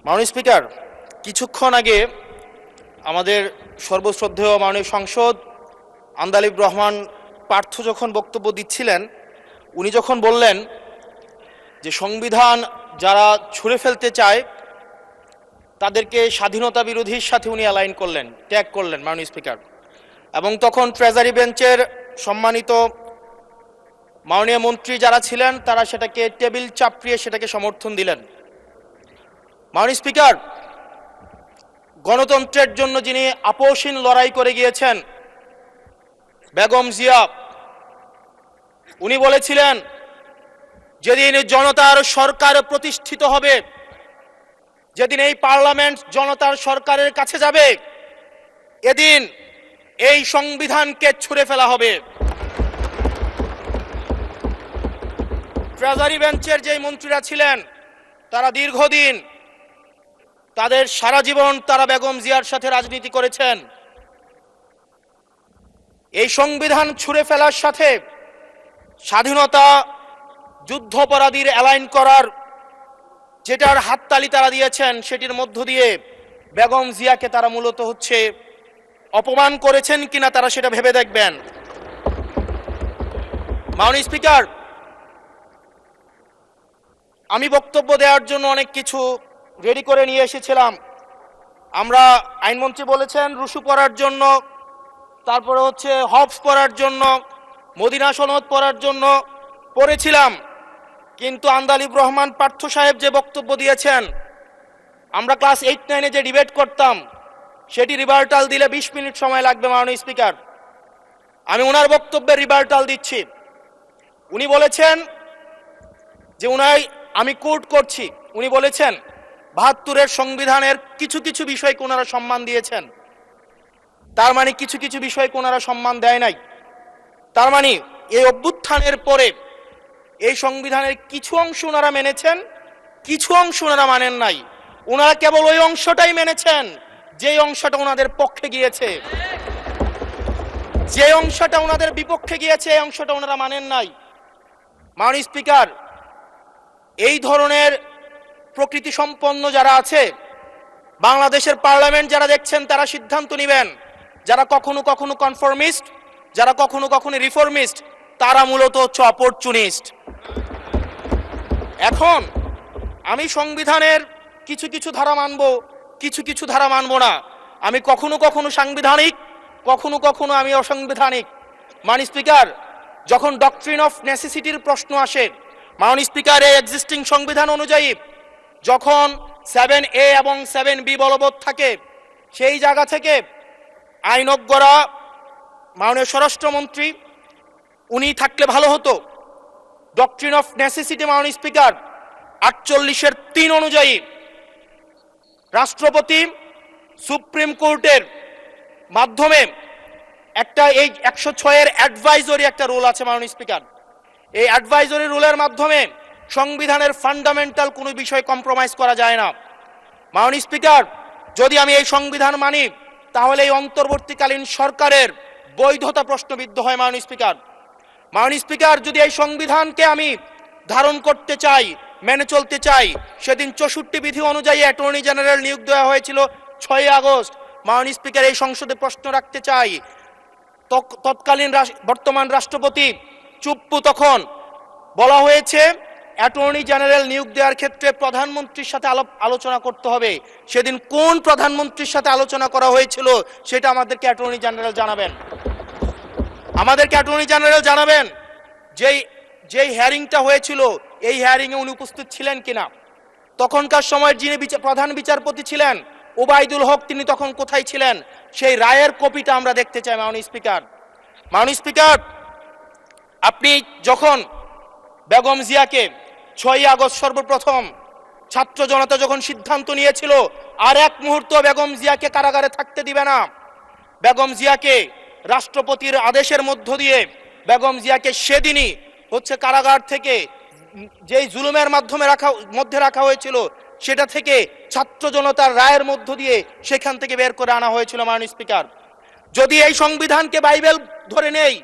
মাননীয় স্পিকার, কিছুক্ষণ আগে আমাদের সর্বশ্রদ্ধেয় মাননীয় সংসদ আন্দালিব রহমান পার্থ যখন বক্তব্য দিচ্ছিলেন, উনি যখন বললেন যে সংবিধান যারা ছুঁড়ে ফেলতে চায় তাদেরকে স্বাধীনতা বিরোধীর সাথে উনি অ্যালাইন করলেন, ট্যাগ করলেন মাননীয় স্পিকার। এবং তখন ট্রেজারি বেঞ্চের সম্মানিত মাননীয় মন্ত্রী যারা ছিলেন তারা সেটাকে টেবিল চাপড়িয়ে সেটাকে সমর্থন দিলেন। মাননীয় স্পিকার, গণতন্ত্রের জন্য যিনি আপোষহীন লড়াই করে গিয়েছেন বেগম জিয়া, উনি বলেছিলেন যেদিন জনতার সরকার প্রতিষ্ঠিত হবে, যেদিন এই পার্লামেন্ট জনতার সরকারের কাছে যাবে, এদিন এই সংবিধানকে ছুঁড়ে ফেলা হবে। ট্রেজারি বেঞ্চের যে মন্ত্রীরা ছিলেন তারা দীর্ঘদিন, তাদের সারা জীবন তারা বেগম জিয়ার সাথে রাজনীতি করেছেন। এই সংবিধান ছুঁড়ে ফেলার সাথে স্বাধীনতা যুদ্ধাপরাধীর অ্যালাইন করার যেটার হাততালি তারা দিয়েছেন, সেটির মধ্য দিয়ে বেগম জিয়াকে তারা মূলত অপমান করেছেন কিনা তারা সেটা ভেবে দেখবেন। মাননীয় স্পিকার, আমি বক্তব্য দেওয়ার জন্য অনেক কিছু রেডি করে নিয়ে এসেছিলাম। আমরা আইনমন্ত্রী বলেছেন রুশু পড়ার জন্য, তারপরে হবস পড়ার জন্য, মদিনা সনদ পড়ার জন্য পড়েছিলাম, কিন্তু আন্দালিব রহমান পার্থ সাহেব যে বক্তব্য দিয়েছেন, আমরা ক্লাস 8-9-এ যে ডিবেট করতাম সেটি রিভার্টাল দিলে 20 মিনিট সময় লাগবে। মাননীয় স্পিকার, আমি ওনার বক্তব্যের রিভার্টাল দিচ্ছি। উনি বলেছেন যে আমি কোট করছি, উনি বলেছেন ৭২-এর সংবিধানের কিছু কিছু বিষয়কে ওনারা সম্মান দিয়েছেন। তার মানে কিছু কিছু বিষয়কে ওনারা সম্মান দেয় নাই। তার মানে এই অভ্যুত্থানের পরে এই সংবিধানের কিছু অংশ ওনারা মেনেছেন, কিছু অংশ ওনারা মানেন নাই। ওনারা কেবল ওই অংশটাই মেনেছেন যে অংশটা ওনাদের পক্ষে গিয়েছে, যে অংশটা ওনাদের বিপক্ষে গিয়েছে এই অংশটা ওনারা মানেন নাই। মাননীয় স্পিকার, এই ধরনের প্রকৃতি সম্পন্ন যারা আছে বাংলাদেশের পার্লামেন্ট, যারা দেখছেন তারা সিদ্ধান্ত নেবেন। যারা কখনো কখনো কনফর্মিস্ট, যারা কখনো কখনো রিফর্মিস্ট, তারা মূলত অপরচুনিস্ট। এখন আমি সংবিধানের কিছু কিছু ধারা মানব, কিছু কিছু ধারা মানব না। আমি কখনো কখনো সাংবিধানিক, কখনো কখনো আমি অসাংবিধানিক। মাননীয় স্পিকার, যখন ডক্ট্রিন অফ নেসেসিটির প্রশ্ন আসে, মাননীয় স্পিকার, এই এক্সিস্টিং সংবিধান অনুযায়ী যখন 7A এবং 7B বলবৎ থাকে, সেই জায়গা থেকে আইনজ্ঞরা, মাননীয় স্বরাষ্ট্রমন্ত্রী উনি থাকলে ভালো হতো। ডক্ট্রিন অফ নেসেসিটি মাননীয় স্পিকার 48-3 অনুযায়ী রাষ্ট্রপতি সুপ্রিম কোর্টের মাধ্যমে একটা এই 106-এর অ্যাডভাইজরি একটা রুল আছে মাননীয় স্পিকার। এই অ্যাডভাইজরি রুলের মাধ্যমে সংবিধানের ফান্ডামেন্টাল কোনো বিষয় কম্প্রোমাইজ করা যায় না। মাননীয় স্পিকার, যদি আমি এই সংবিধান মানি তাহলে এই অন্তর্বর্তীকালীন সরকারের বৈধতা প্রশ্নবিদ্ধ হয়। মাননীয় স্পিকার, মাননীয় স্পিকার, যদি এই সংবিধানকে আমি ধারণ করতে চাই, মেনে চলতে চাই, সেদিন 64 বিধি অনুযায়ী অ্যাটর্নি জেনারেল নিয়োগ দেওয়া হয়েছিল 6 আগস্ট। মাননীয় স্পিকার, এই সংসদে প্রশ্ন রাখতে চাই, তৎকালীন বর্তমান রাষ্ট্রপতি চুপ্পু, তখন বলা হয়েছে অ্যাটর্নি জেনারেল নিয়োগ দেওয়ার ক্ষেত্রে প্রধানমন্ত্রীর সাথে আলোচনা করতে হবে। সেদিন কোন প্রধানমন্ত্রীর সাথে আলোচনা করা হয়েছিল সেটা আমাদেরকে অ্যাটর্নি জেনারেল জানাবেন। আমাদেরকে অ্যাটর্নি জেনারেল জানাবেন যেই হিয়ারিংটা হয়েছিল এই হিয়ারিংয়ে উনি উপস্থিত ছিলেন কিনা। তখনকার সময় যিনি প্রধান বিচারপতি ছিলেন ওবায়দুল হক, তিনি তখন কোথায় ছিলেন, সেই রায়ের কপিটা আমরা দেখতে চাই। মাননীয় স্পিকার, মাননীয় স্পিকার, আপনি যখন বেগম জিয়াকে 6 আগস্ট সর্বপ্রথম ছাত্র জনতা যখন সিদ্ধান্ত নিয়েছিল আর এক মুহূর্ত বেগম জিয়াকে কারাগারে থাকতে দিবে না, বেগম জিয়াকে রাষ্ট্রপতির আদেশের মধ্য দিয়ে বেগম জিয়াকে সেদিনই কারাগার থেকে যেই জুলুমের মধ্যে রাখা হয়েছিল সেটা থেকে ছাত্র জনতার রায়ের মধ্য দিয়ে সেখান থেকে বের করে আনা হয়েছিল। মাননীয় স্পিকার, যদি এই সংবিধানকে বাইবেল ধরে নেই,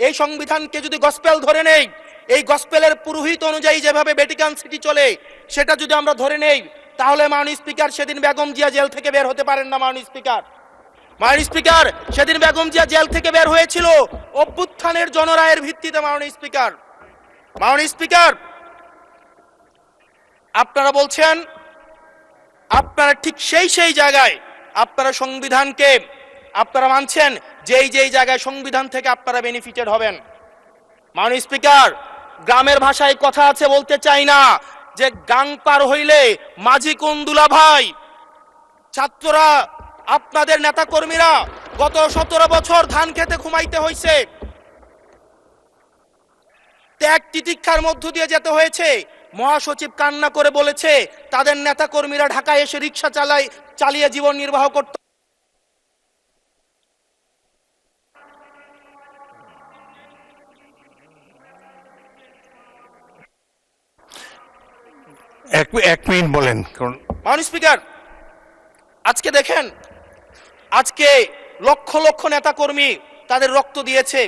এই সংবিধানকে যদি গসপেল ধরে নেই, এই গসপেলের পুরোহিত অনুযায়ী যেভাবে ভ্যাটিকান সিটি চলে সেটা যদি আমরা ধরে নেই, তাহলে মাননীয় স্পিকার সেদিন বেগম জিয়া জেল থেকে বের হতে পারেন না। মাননীয় স্পিকার সেদিন বেগম জিয়া জেল থেকে বের হয়েছিল অভ্যুত্থানের জনরায়ের ভিত্তিতে। মাননীয় স্পিকার আপনারা বলছেন আপনারা ঠিক সেই জায়গায় আপনারা সংবিধানকে আপনারা মানছেন যেই জায়গায় সংবিধান থেকে আপনারা বেনিফিটেড হবেন। মাননীয় স্পিকার গ্রামের ভাষায় কথা আছে, বলতে চাই না, যে গাং পার হইলে মাঝি কোন দুলা ভাই। ছাত্ররা আপনাদের নেতা কর্মীরা গত 17 বছর ধান খেতে ঘুমাইতে হয়েছে, ত্যাগ তিতিক্ষার মধ্য দিয়ে যেতে হয়েছে। মহাসচিব কান্না করে বলেছে তাদের নেতা কর্মীরা ঢাকায় এসে রিক্সা চালিয়ে জীবন নির্বাহ করত। এক মিনিট বলেন। মাননীয় স্পিকার আজকে দেখেন, আজকে লক্ষ লক্ষ নেতা কর্মী তাদের রক্ত দিয়েছে।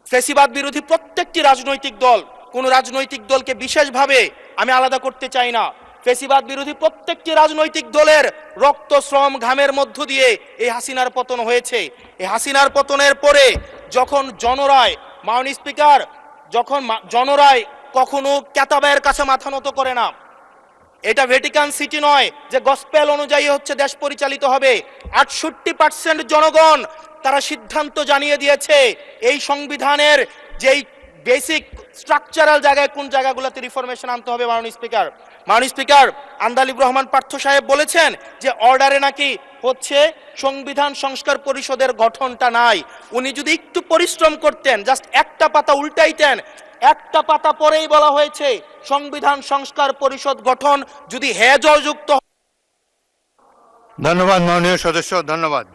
ফ্যাসিবাদ বিরোধী প্রত্যেকটি রাজনৈতিক দল, কোন রাজনৈতিক দলকে বিশেষভাবে আমি আলাদা করতে চাই না, ফ্যাসিবাদ বিরোধী প্রত্যেকটি রাজনৈতিক দলের রক্ত শ্রম ঘামের মধ্য দিয়ে এই হাসিনার পতন হয়েছে। এই হাসিনার পতনের পরে যখন জনরায়, মাননীয় স্পিকার, যখন জনরায় কখনো কেতাবের কাছে মাথা নত করে না। এটা ভ্যাটিকান সিটি নয় যে গসপেল অনুযায়ী হচ্ছে দেশ পরিচালিত হবে। 68% জনগণ তারা সিদ্ধান্ত জানিয়ে দিয়েছে এই সংবিধানের যেই বেসিক স্ট্রাকচারাল জায়গায় কোন জায়গাগুলোতে রিফরমেশন আনতে হবে। মাননীয় স্পিকার আন্দালিব রহমান পার্থ সাহেব বলেছেন যে অর্ডারে নাকি হচ্ছে সংবিধান সংস্কার পরিষদের গঠনটা নাই। উনি যদি একটু পরিশ্রম করতেন, জাস্ট একটা পাতা উল্টাইতেন, একটা পাতা পরেই বলা হয়েছে সংবিধান সংস্কার পরিষদ গঠন যদি জলযুক্ত। ধন্যবাদ মাননীয় সদস্য, ধন্যবাদ।